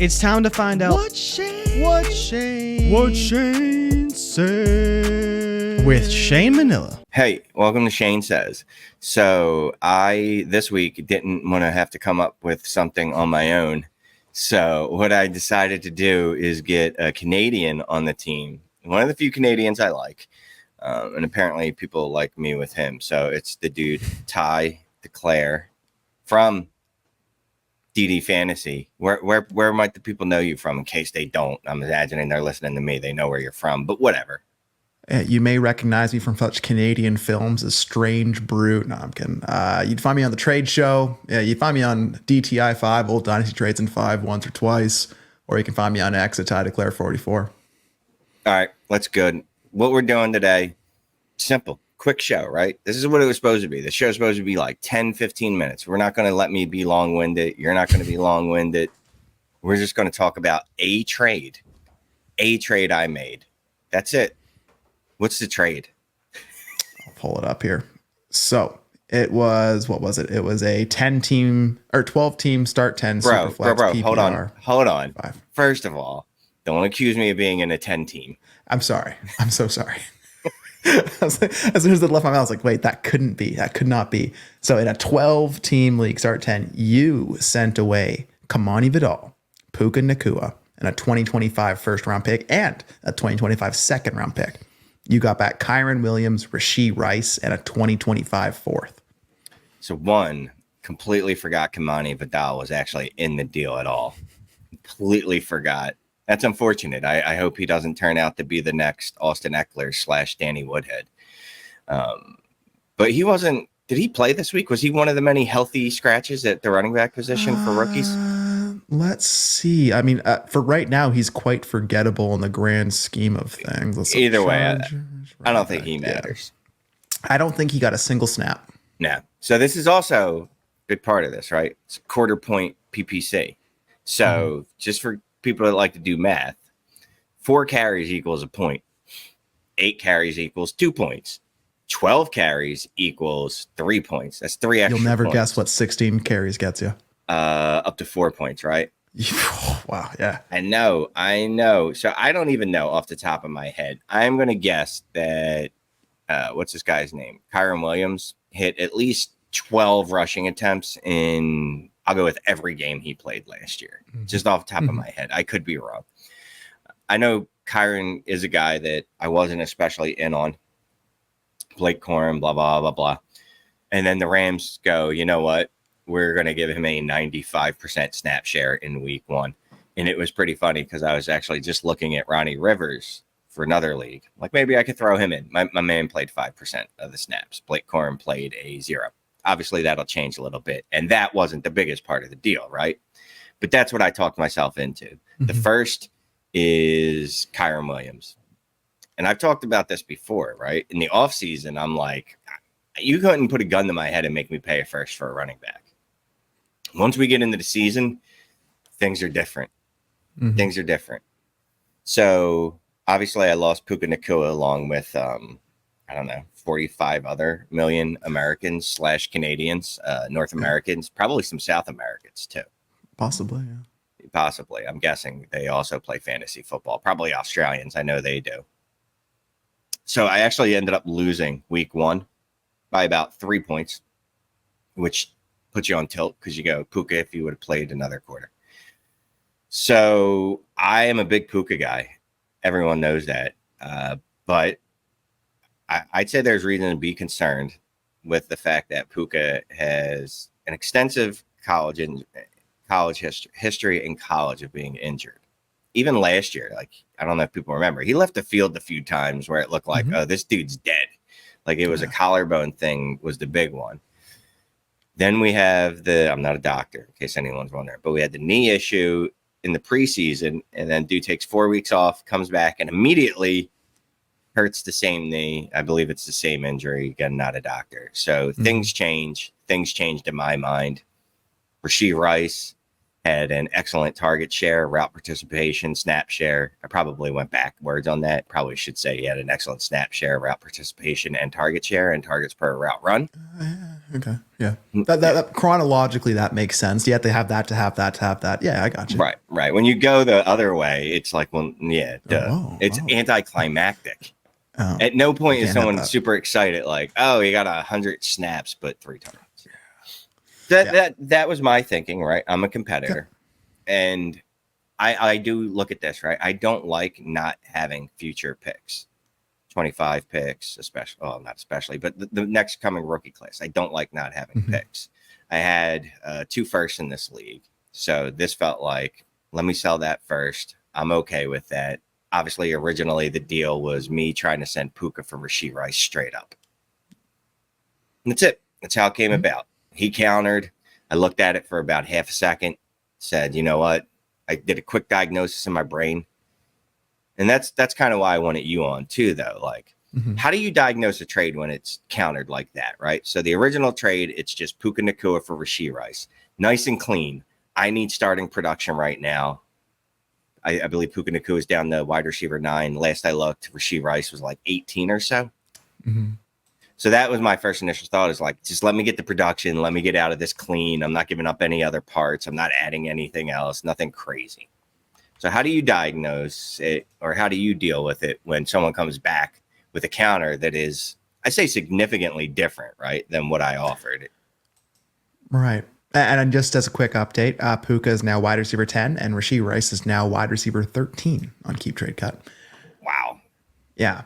It's time to find out What Shane said with Shane Manilla. Hey, welcome to Shane Says. So I, this week, didn't want to have to come up with something on my own. So what I decided to do is get a Canadian on the team. One of the few Canadians I like. And apparently people like me with him. So it's the dude, Ty Decare from DD Fantasy. Where might the people know you from in case they don't? I'm imagining they're listening to me. They know where you're from, but whatever. You may recognize me from such Canadian films as Strange Brute. No, I'm kidding. You'd find me on the Trade Show. Yeah, you'd find me on DTI 5, Old Dynasty Trades in 5, once or twice. Or you can find me on X at Ty Decare 44. All right, that's good. What we're doing today, simple, quick show, right? This is what it was supposed to be. The show's supposed to be like 10, 15 minutes. We're not going to let me be long-winded. You're not going to be long-winded. We're just going to talk about a trade I made. That's it. What's the trade? I'll pull it up here. So it was, what was it? It was a 10-team or 12-team start 10 bro, PPR. Hold on. 5. First of all, don't accuse me of being in a 10-team. I'm sorry. I'm so sorry. As soon as it left my mouth, I was like, wait, that couldn't be. That could not be. So in a 12-team league, start 10, you sent away Kamani Vidal, Puka Nacua, and a 2025 first-round pick and a 2025 second-round pick. You got back Kyren Williams, Rashee Rice, and a 2025 fourth. So one, completely forgot Kamani Vidal was actually in the deal at all. Completely forgot. That's unfortunate. I hope he doesn't turn out to be the next Austin Eckler / Danny Woodhead. But he wasn't. Did he play this week? Was he one of the many healthy scratches at the running back position for rookies? Let's see. I mean, for right now, he's quite forgettable in the grand scheme of things. Either way, I don't think he matters. Yeah. I don't think he got a single snap. No. So this is also a big part of this, right? It's a quarter point PPC. So just for people that like to do math, 4 carries equals a point. 8 carries equals 2 points. 12 carries equals 3 points. That's 3 extra You'll never points. Guess what 16 carries gets you. Up to 4 points, right? Wow, yeah. I know. So I don't even know off the top of my head. I'm going to guess that, what's this guy's name? Kyren Williams hit at least 12 rushing attempts in, I'll go with every game he played last year. Just off the top of my head. I could be wrong. I know Kyren is a guy that I wasn't especially in on. Blake Corum, blah, blah, blah, blah. And then the Rams go, you know what? We're going to give him a 95% snap share in week 1. And it was pretty funny because I was actually just looking at Ronnie Rivers for another league. Like maybe I could throw him in. My man played 5% of the snaps. Blake Corum played a 0. Obviously, that'll change a little bit. And that wasn't the biggest part of the deal, right? But that's what I talked myself into. The first is Kyren Williams. And I've talked about this before, right? In the offseason, I'm like, you couldn't put a gun to my head and make me pay a first for a running back. Once we get into the season, things are different. Things are different. So obviously I lost Puka Nacua along with, 45 other million Americans / Canadians, North Americans, probably some South Americans too. Possibly, yeah. Possibly. I'm guessing they also play fantasy football. Probably Australians. I know they do. So I actually ended up losing week 1 by about 3 points, which puts you on tilt because you go Puka if you would have played another quarter. So I am a big Puka guy. Everyone knows that. But I'd say there's reason to be concerned with the fact that Puka has an extensive college history in college of being injured. Even last year, like, I don't know if people remember, he left the field a few times where it looked like, oh, this dude's dead. Like it was a collarbone thing was the big one. Then we have I'm not a doctor in case anyone's wondering, but we had the knee issue in the preseason, and then dude takes 4 weeks off, comes back, and immediately hurts the same knee. I believe it's the same injury. Again, not a doctor. So things change. Things changed in my mind. Rashee Rice, had an excellent target share, route participation, snap share. I probably went backwards on that. Probably should say he had an excellent snap share, route participation, and target share, and targets per route run. Okay. Yeah. That chronologically, that makes sense. You have to have that to have that to have that. Yeah, I got you. Right. When you go the other way, it's like, well, yeah, it's anticlimactic. Oh, At no point is someone that. super excited, like, oh, he got 100 snaps, but 3 targets. That was my thinking, right? I'm a competitor, and I do look at this, right? I don't like not having future picks, 25 picks, especially. Oh, not especially, but the next coming rookie class. I don't like not having picks. I had 2 firsts in this league, so this felt like, let me sell that first. I'm okay with that. Obviously, originally the deal was me trying to send Puka for Rashee Rice straight up. And that's it. That's how it came about. He countered. I looked at it for about half a second, said, you know what? I did a quick diagnosis in my brain. And that's kind of why I wanted you on too, though. Like, how do you diagnose a trade when it's countered like that, right? So the original trade, it's just Puka Nacua for Rashee Rice. Nice and clean. I need starting production right now. I believe Puka Nacua is down to wide receiver 9. Last I looked, Rashee Rice was like 18 or so. So that was my first initial thought, is like, just let me get the production. Let me get out of this clean. I'm not giving up any other parts. I'm not adding anything else, nothing crazy. So how do you diagnose it, or how do you deal with it when someone comes back with a counter that is, I say, significantly different, right, than what I offered? Right. And just as a quick update, Puka is now wide receiver 10, and Rashee Rice is now wide receiver 13 on Keep Trade Cut. Wow. Yeah.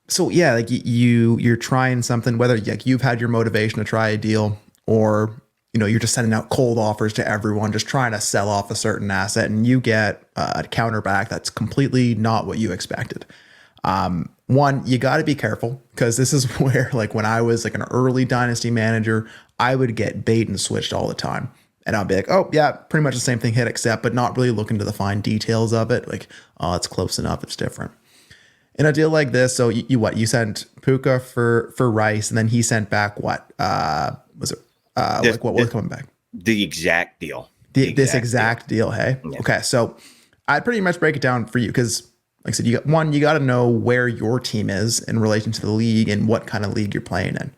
So yeah, like you're trying something, whether like you've had your motivation to try a deal, or you're just sending out cold offers to everyone, just trying to sell off a certain asset, and you get a counterback that's completely not what you expected. One, you got to be careful, because this is where, like, when I was like an early dynasty manager, I would get bait and switched all the time. And I'll be like, oh yeah, pretty much the same thing, hit accept, but not really looking to the fine details of it. Like, oh, it's close enough, it's different. In a deal like this, so you sent Puka for Rice, and then he sent back what? Was it what was coming back? The exact deal. This exact deal, hey? Yeah. Okay, so I'd pretty much break it down for you, because like I said, you got to know where your team is in relation to the league and what kind of league you're playing in,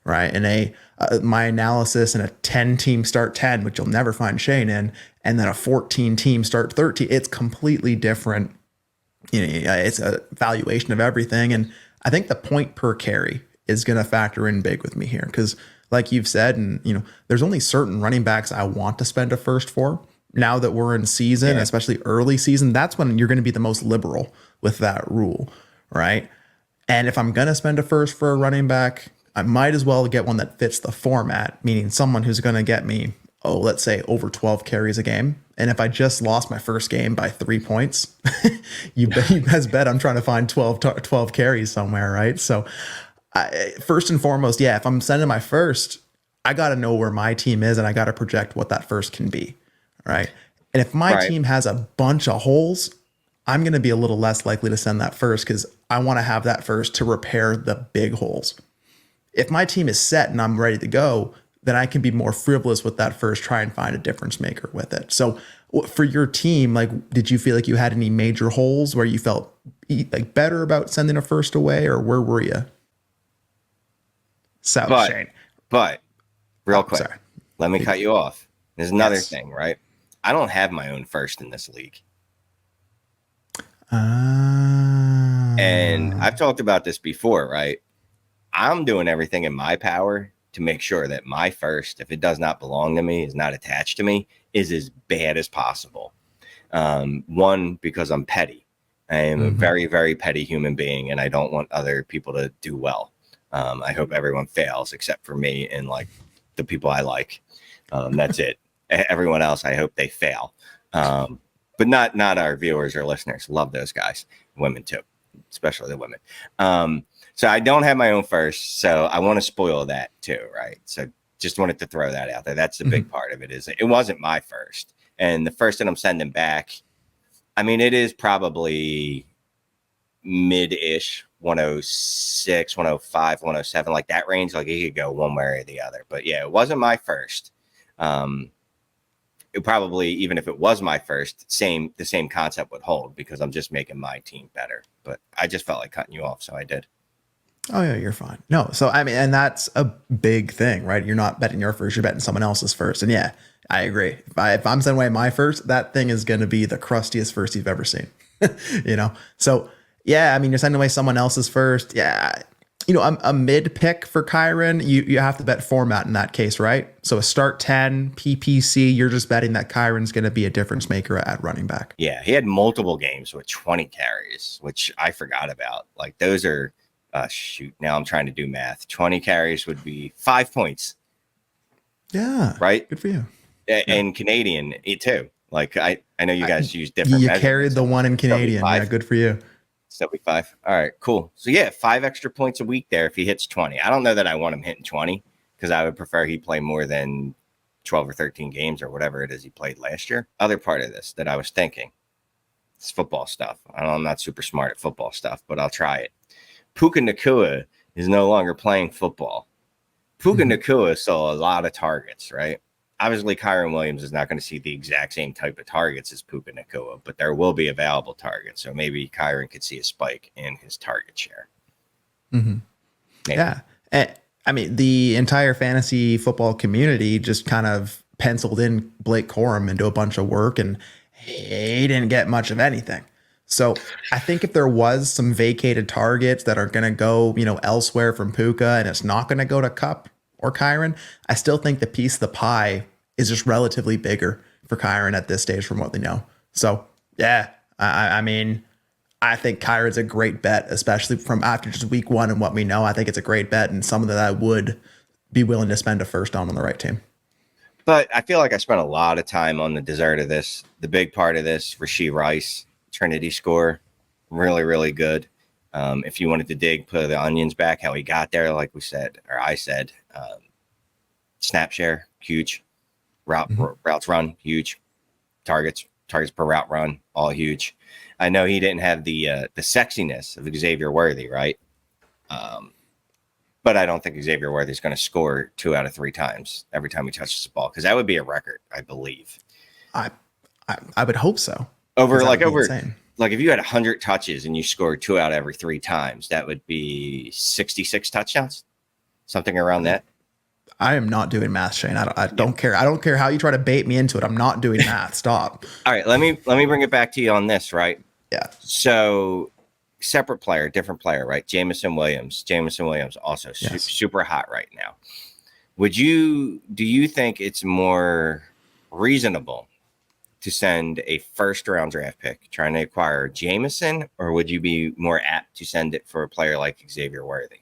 right? And my analysis in a 10-team start 10, which you'll never find Shane in, and then a 14-team start 13, it's completely different. It's a valuation of everything. And I think the point per carry is going to factor in big with me here, because like you've said, and there's only certain running backs I want to spend a first for. Now that we're in season, especially early season, that's when you're going to be the most liberal with that rule, right? And if I'm going to spend a first for a running back, I might as well get one that fits the format, meaning someone who's going to get me, let's say over 12 carries a game. And if I just lost my first game by 3 points, you best bet I'm trying to find 12 carries somewhere, right? So first and foremost, if I'm sending my first, I got to know where my team is, and I got to project what that first can be, right? And if my team has a bunch of holes, I'm going to be a little less likely to send that first, because I want to have that first to repair the big holes. If my team is set and I'm ready to go, then I can be more frivolous with that first, try and find a difference maker with it. So for your team, like, did you feel like you had any major holes where you felt like better about sending a first away, or where were you? Shane. But real quick, sorry. Let me cut you off. There's another thing, right? I don't have my own first in this league. And I've talked about this before, right? I'm doing everything in my power to make sure that my first, if it does not belong to me, is not attached to me, is as bad as possible. One, because I'm petty. I am a very, very petty human being, and I don't want other people to do well. I hope everyone fails except for me and like the people I like. That's it. Everyone else, I hope they fail. But not our viewers or listeners. Love those guys. Women too, especially the women. So I don't have my own first, so I want to spoil that too, right? So just wanted to throw that out there. That's the big part of it, is it wasn't my first. And the first that I'm sending back, I mean, it is probably mid-ish, 106, 105, 107, like that range. Like it could go one way or the other. But yeah, it wasn't my first. it probably, even if it was my first, the same concept would hold because I'm just making my team better. But I just felt like cutting you off, so I did. Oh yeah, you're fine. No, so I mean, and that's a big thing, right? You're not betting your first, you're betting someone else's first. And yeah, I agree. If I'm sending away my first, that thing is going to be the crustiest first you've ever seen. So yeah, I mean, you're sending away someone else's first. Yeah, a mid pick for Kyren, you have to bet format in that case, right? So a start 10 PPC, you're just betting that Kyren's going to be a difference maker at running back. Yeah, he had multiple games with 20 carries, which I forgot about. Like those are. Shoot, now I'm trying to do math. 20 carries would be 5 points. Yeah. Right? Good for you. And Canadian, too. Like, I know you guys use different You carried the one in Canadian. Yeah, good for you. 75. All right, cool. So, yeah, 5 extra points a week there if he hits 20. I don't know that I want him hitting 20 because I would prefer he play more than 12 or 13 games or whatever it is he played last year. Other part of this that I was thinking, it's football stuff. I'm not super smart at football stuff, but I'll try it. Puka Nacua is no longer playing football. Puka Nacua saw a lot of targets, right? Obviously, Kyren Williams is not going to see the exact same type of targets as Puka Nacua, but there will be available targets. So maybe Kyren could see a spike in his target share. Yeah. And, I mean, the entire fantasy football community just kind of penciled in Blake Corum into a bunch of work, and he didn't get much of anything. So I think if there was some vacated targets that are going to go, elsewhere from Puka and it's not going to go to Cup or Kyren, I still think the piece of the pie is just relatively bigger for Kyren at this stage from what they know. So yeah, I mean, I think Kyren's a great bet, especially from after just week one and what we know. I think it's a great bet and someone that I would be willing to spend a first on the right team. But I feel like I spent a lot of time on the dessert of this. The big part of this, Rashee Rice. Trinity score, really, really good. If you wanted to dig, put the onions back, how he got there, like we said, or I said, snap share, huge. Routes run, huge. Targets per route run, all huge. I know he didn't have the sexiness of Xavier Worthy, right? But I don't think Xavier Worthy is going to score 2 out of 3 times every time he touches the ball, because that would be a record, I believe. I would hope so. Over insane. Like if you had 100 touches and you scored 2 out every 3 times, that would be 66 touchdowns, something around that. I am not doing math, Shane. I don't care. I don't care how you try to bait me into it. I'm not doing math. Stop. All right, let me bring it back to you on this, right? Yeah. So separate player, different player, right? Jameson Williams also super hot right now. Do you think it's more reasonable to send a first-round draft pick trying to acquire Jameson, or would you be more apt to send it for a player like Xavier Worthy?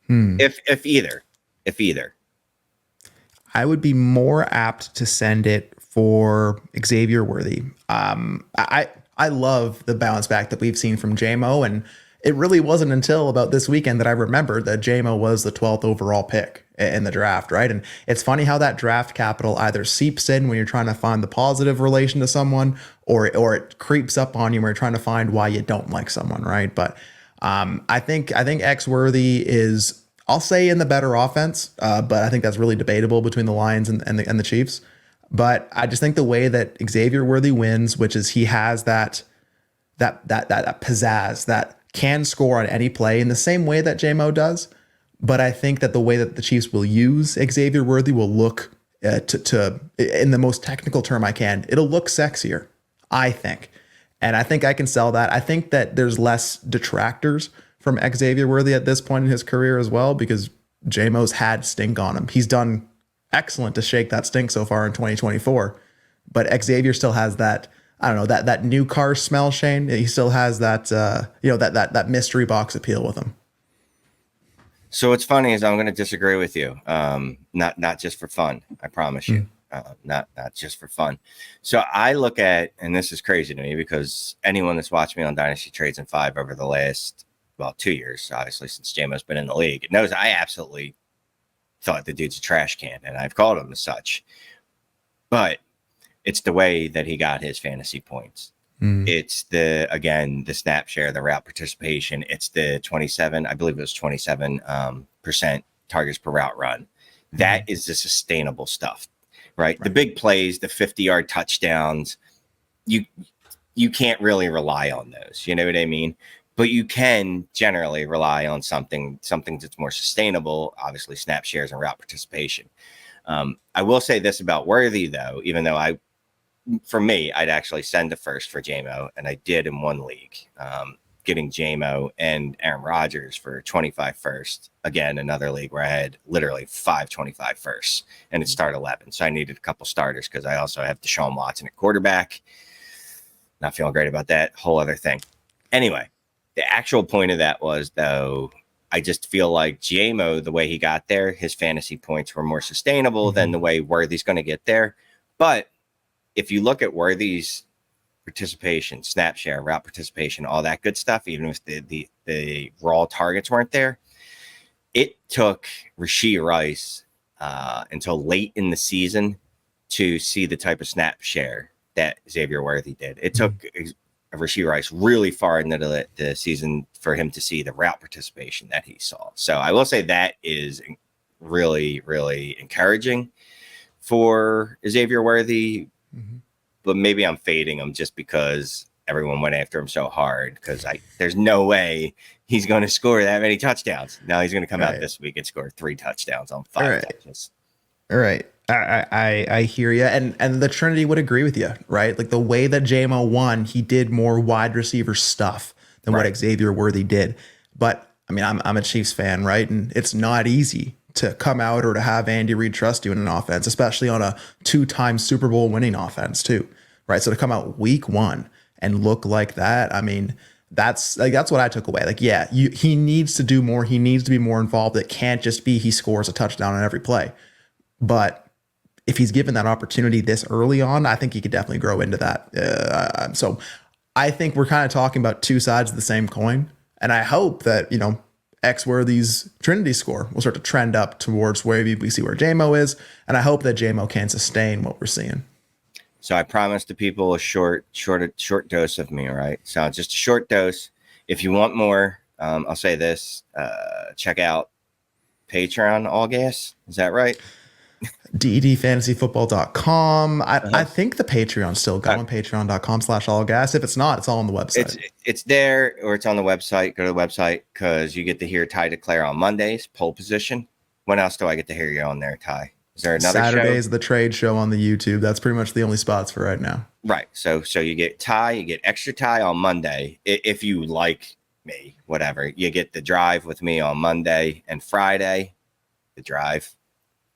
If either. I would be more apt to send it for Xavier Worthy. I love the bounce back that we've seen from Jamo, and it really wasn't until about this weekend that I remembered that Jamo was the 12th overall pick in the draft, right? And it's funny how that draft capital either seeps in when you're trying to find the positive relation to someone, or it creeps up on you when you're trying to find why you don't like someone, right? But I think X Worthy is, I'll say, in the better offense, but I think that's really debatable between the Lions and the Chiefs. But I just think the way that Xavier Worthy wins, which is he has that pizzazz that can score on any play in the same way that Jamo does. But I think that the way that the Chiefs will use Xavier Worthy will look to in the most technical term I can, it'll look sexier, I think. And I think I can sell that. I think that there's less detractors from Xavier Worthy at this point in his career as well, because Jamo's had stink on him. He's done excellent to shake that stink so far in 2024. But Xavier still has that, I don't know, that new car smell, Shane. He still has that, that mystery box appeal with him. So what's funny is I'm going to disagree with you. Not just for fun. I promise you. Not just for fun. So I look at, and this is crazy to me because anyone that's watched me on Dynasty Trades in 5 over the last, 2 years, obviously since Jamo's been in the league, knows I absolutely thought the dude's a trash can, and I've called him as such. But it's the way that he got his fantasy points. It's the snap share, the route participation. It's the 27, I believe it was 27% targets per route run. That is the sustainable stuff. right? The big plays, the 50-yard touchdowns, you can't really rely on those. You know what I mean? But you can generally rely on something that's more sustainable, obviously snap shares and route participation. I will say this about Worthy, though, even though for me, I'd actually send a first for Jamo, and I did in one league, getting Jamo and Aaron Rodgers for 25 first. Again, another league where I had literally 5 firsts, and it started 11. So I needed a couple starters because I also have Deshaun Watson at quarterback. Not feeling great about that. Whole other thing. Anyway, the actual point of that was, though, I just feel like Jamo, the way he got there, his fantasy points were more sustainable than the way Worthy's going to get there. But if you look at Worthy's participation, snap share, route participation, all that good stuff, even if the raw targets weren't there, it took Rashee Rice until late in the season to see the type of snap share that Xavier Worthy did. It took Rashee Rice really far into the season for him to see the route participation that he saw. So I will say that is really, really encouraging for Xavier Worthy. But maybe I'm fading him just because everyone went after him so hard, because there's no way he's going to score that many touchdowns. Now he's going to come out this week and score 3 touchdowns on 5 touches. All right. I hear you. And the Trinity would agree with you, right? Like the way that Jamo won, he did more wide receiver stuff than what Xavier Worthy did. But I mean, I'm a Chiefs fan, right? And it's not easy to come out or to have Andy Reid trust you in an offense, especially on a 2-time Super Bowl winning offense too, right? So to come out week 1 and look like that, I mean, that's what I took away. Like, yeah, he needs to do more. He needs to be more involved. It can't just be he scores a touchdown on every play. But if he's given that opportunity this early on, I think he could definitely grow into that. So I think we're kind of talking about 2 sides of the same coin. And I hope that, X-Worthy's Trinity score will start to trend up towards where we see where Jamo is. And I hope that Jamo can sustain what we're seeing. So I promised the people a short dose of me, all right? So just a short dose. If you want more, I'll say this, check out Patreon, All Gas. Is that right? DDFantasyFootball.com. I think the Patreon's still going, patreon.com/allgas. If it's not, it's all on the website. It's there, or it's on the website. Go to the website because you get to hear Ty Decare on Mondays, pole position. When else do I get to hear you on there, Ty? Is there another Saturdays, show? The trade show on the YouTube. That's pretty much the only spots for right now. Right. So you get Ty, you get extra Ty on Monday. If you like me, whatever. You get the drive with me on Monday and Friday, the drive.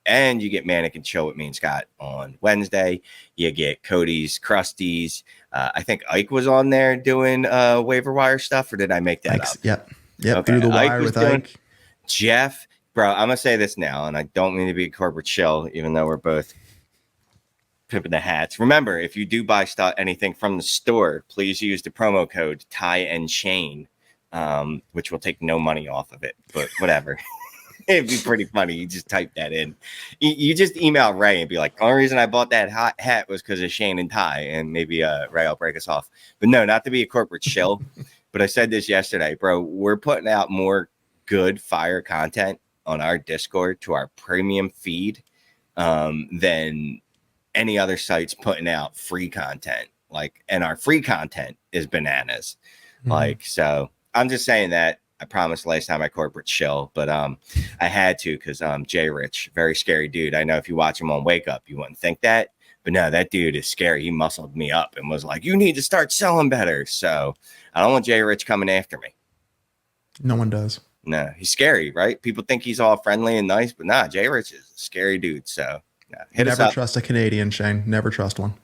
And you get Manic and Chill with me and Scott on Wednesday. You get Cody's Krusties. I think Ike was on there doing waiver wire stuff, or did I make that up? Yep. Okay. Through the wire with Ike. Jeff, bro, I'm going to say this now, and I don't mean to be a corporate shill, even though we're both pimping the hats. Remember, if you do buy anything from the store, please use the promo code Ty and Shane, which will take no money off of it, but whatever. It'd be pretty funny. You just type that in. You just email Ray and be like, the only reason I bought that hat was because of Shane and Ty, and maybe Ray will break us off. But no, not to be a corporate shill, but I said this yesterday, bro. We're putting out more good fire content on our Discord to our premium feed than any other sites putting out free content. And our free content is bananas. So I'm just saying that. I promised last time I corporate shill, but I had to because Jay Rich, very scary dude. I know if you watch him on Wake Up, you wouldn't think that, but no, that dude is scary. He muscled me up and was like, "You need to start selling better." So I don't want Jay Rich coming after me. No one does. No, he's scary, right? People think he's all friendly and nice, but nah, Jay Rich is a scary dude. So hit us up. Never trust a Canadian, Shane. Never trust one.